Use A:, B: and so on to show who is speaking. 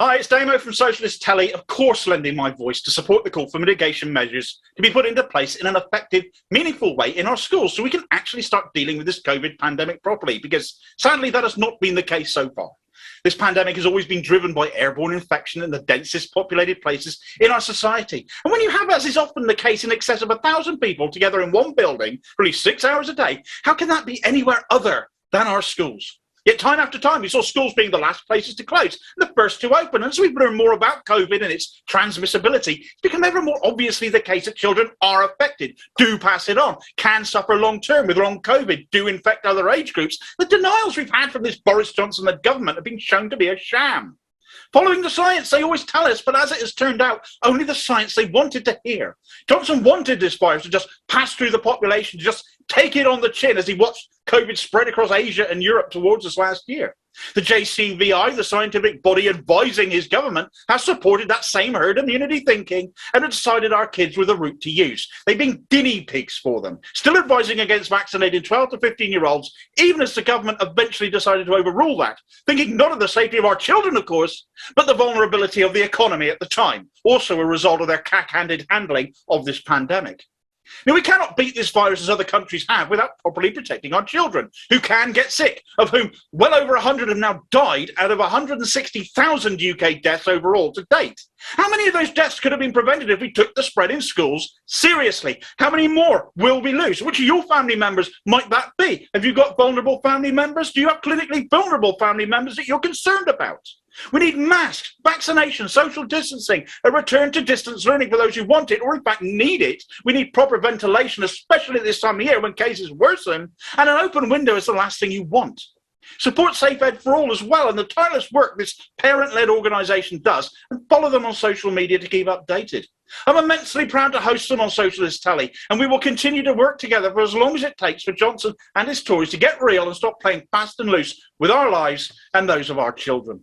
A: Hi, it's Damo from Socialist Telly, of course lending my voice to support the call for mitigation measures to be put into place in an effective, meaningful way in our schools so we can actually start dealing with this COVID pandemic properly, because sadly that has not been the case so far. This pandemic has always been driven by airborne infection in the densest populated places in our society. And when you have, as is often the case, in excess of 1,000 people together in one building for at least 6 hours a day, how can that be anywhere other than our schools? Yet time after time, we saw schools being the last places to close, and the first to open. And as we've learned more about COVID and its transmissibility, it's become ever more obviously the case that children are affected, do pass it on, can suffer long-term with long COVID, do infect other age groups. The denials we've had from this Boris Johnson-led government have been shown to be a sham. Following the science, they always tell us, but as it has turned out, only the science they wanted to hear. Johnson wanted this virus to just pass through the population, to just take it on the chin as he watched COVID spread across Asia and Europe towards us last year. The JCVI, the scientific body advising his government, has supported that same herd immunity thinking and have decided our kids were the route to use. They've been guinea pigs for them, still advising against vaccinating 12 to 15-year-olds, even as the government eventually decided to overrule that, thinking not of the safety of our children, of course, but the vulnerability of the economy at the time, also a result of their cack-handed handling of this pandemic. Now, we cannot beat this virus as other countries have without properly protecting our children, who can get sick, of whom well over 100 have now died out of 160,000 UK deaths overall to date. How many of those deaths could have been prevented if we took the spread in schools seriously? How many more will we lose? Which of your family members might that be? Have you got vulnerable family members? Do you have clinically vulnerable family members that you're concerned about? We need masks, vaccination, social distancing, a return to distance learning for those who want it or in fact need it. We need proper ventilation, especially this time of year when cases worsen, and an open window is the last thing you want. Support Safe Ed for All as well, and the tireless work this parent-led organisation does, and follow them on social media to keep updated. I'm immensely proud to host them on Socialist Telly, and we will continue to work together for as long as it takes for Johnson and his Tories to get real and stop playing fast and loose with our lives and those of our children.